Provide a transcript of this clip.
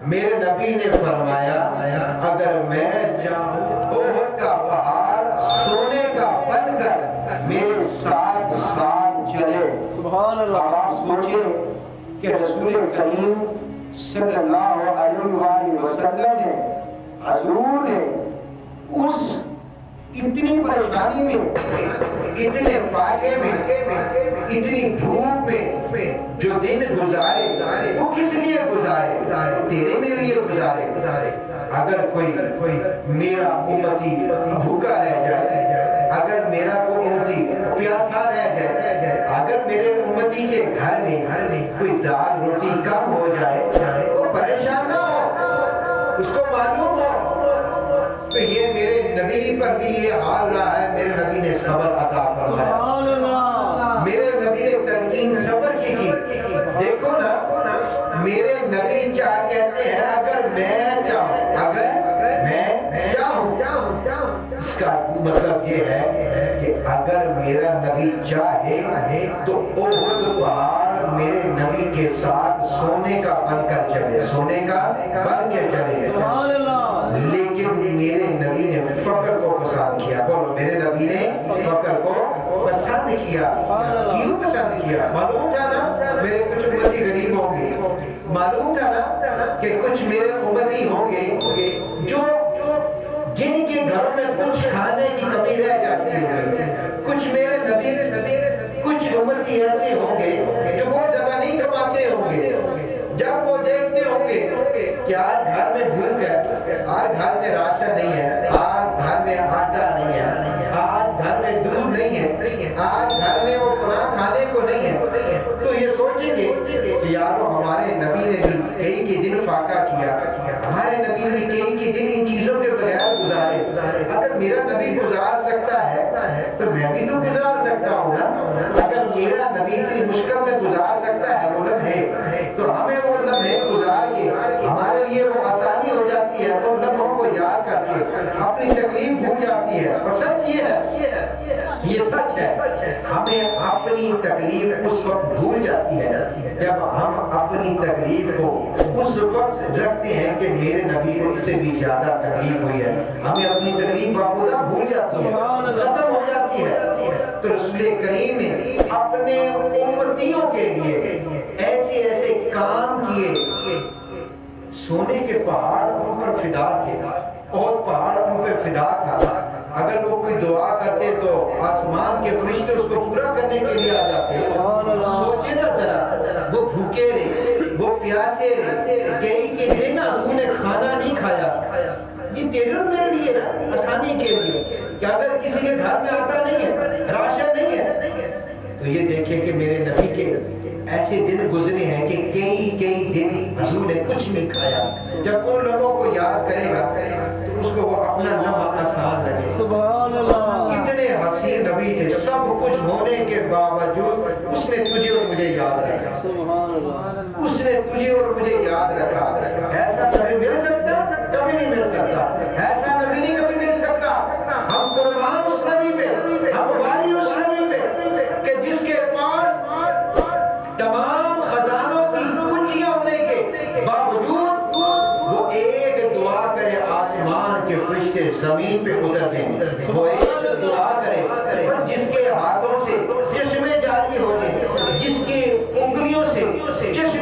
میرے نبی نے فرمایا اگر میں چاہوں احد کا پہاڑ سونے کا بن کر میرے ساتھ ساتھ چلے۔ سبحان اللہ۔ آپ سوچیں کہ رسول کریم صلی اللہ علیہ وآلہ وسلم نے حضور نے اس اتنی پریشانی میں، اتنے فاقے میں، اتنی دھوپ میں جو دن گزارے وہ کس لیے گزارے؟ تیرے میرے لیے گزارے۔ اگر کوئی میرا امتی بھوکا رہ جائے، اگر میرا کوئی امتی پیاسا رہ جائے، اگر میرے امتی کے گھر میں کوئی دال روٹی کم ہو جائے وہ پریشان نہ ہو، اس کو معلوم ہو کہ یہ میرے نبی پر بھی یہ حال رہا ہے، میرے نبی نے صبر عطا فرمایا، سبحان اللہ۔ میرے نبی نے تلقین صبر کی۔ دیکھو نا، میرے نبی کیا کہتے ہیں؟ اگر میں چاہوں، اس کا مطلب یہ ہے کہ اگر میرا نبی چاہے تو احد پہاڑ میرے نبی کے ساتھ سونے کا بن کر چلے، سونے کا بن کے چلے۔ سبحان اللہ۔ لیکن میرے نبی نے فقر کو پسند کیا۔ بولو، میرے نبی نے فقر کو پسند کیا۔ کیوں پسند کیا؟ معلوم تھا نا میرے کچھ امتی غریب ہوں گے، معلوم تھا نا کہ کچھ میرے امتی ہوں گے جن کے گھروں میں کچھ کھانے کی کمی رہ جاتی ہے، کچھ میرے نبی کچھ امتی ایسے ہوں گے جو بہت زیادہ نہیں کماتے ہوں گے۔ جب وہ دیکھتے ہوں گے کہ آج گھر میں بھوک ہے، آج گھر میں راشن نہیں ہے، آج گھر میں آٹا نہیں ہے، آج گھر میں دودھ نہیں ہے، آج گھر میں وہ فلاں کھانے کو نہیں ہے، تو یہ سوچیں گے کہ یارو ہمارے نبی نے بھی کئی دن فاقہ کیا، ہمارے نبی نے کئی دن ان چیزوں کے بغیر گزارے۔ اگر میرا نبی گزار سکتا ہے تو میں بھی تو گزار سکتا ہوں نا۔ اگر میرا نبی اتنی مشکل میں گزار سکتا ہے وہ لمحے، تو ہمیں وہ لمحے گزار کے ہمارے لیے وہ آسانی ہو جاتی ہے، ان لمحوں کو یاد کر کے اپنی تکلیف بھول جاتی ہے۔ اور سچ یہ ہے، یہ سچ ہے، ہمیں اپنی تکلیف اس وقت بھول جاتی ہے جب ہم اپنی تکلیف کو اس وقت رکھتے ہیں کہ میرے نبی کو اس سے بھی زیادہ تکلیف ہوئی ہے، ہمیں اپنی تکلیف بخدا بھول جاتی ہے، ختم ہو جاتی ہے۔ تو رسول کریم نے اپنے امتیوں کے لیے ایسے کام کیے، سونے کے پہاڑ ان پر فدا تھے اور پہاڑ ان پہ فدا تھا۔ اگر وہ کوئی دعا کرتے تو آسمان کے فرشتے اس کو پورا کرنے کے لیے آ جاتے۔ سوچے نا ذرا، وہ بھوکے رہے، وہ پیاسے رہے، کئی دن حضور نے کھانا نہیں کھایا۔ یہ تیرے اور میرے لیے نا آسانی کے لیے کہ اگر کسی کے گھر میں آٹا نہیں ہے، راشن نہیں ہے، تو یہ دیکھیں کہ میرے نبی کے ایسے دن گزرے ہیں کہ کئی دن حضور نے کچھ نہیں کھایا۔ جب ان لوگوں کو یاد کرے گا تو اس کو وہ اپنا لمحہ آسان لگے۔ سبحان اللہ۔ کتنے حسین نبی تھے، سب کچھ ہونے کے باوجود اس نے تجھے اور مجھے یاد رکھا۔ سبحان اللہ۔ اس نے تجھے اور مجھے یاد رکھا۔ ایسا نبی مل سکتا؟ کبھی نہیں مل سکتا۔ ایسا نبی نہیں کبھی مل سکتا۔ ہم قربان اس نبی پہ، ہم والی اس نبی پہ کہ جس کے پاس تمام خزانوں کی کنجیاں ہونے کے باوجود وہ ایک دعا کرے آسمان کے فرشتے زمین پہ اتر دیں، وہ ایک دعا کرے اور جس کے ہاتھوں سے چشمے جاری ہو جائیں، جس کی انگلیوں سے چشمے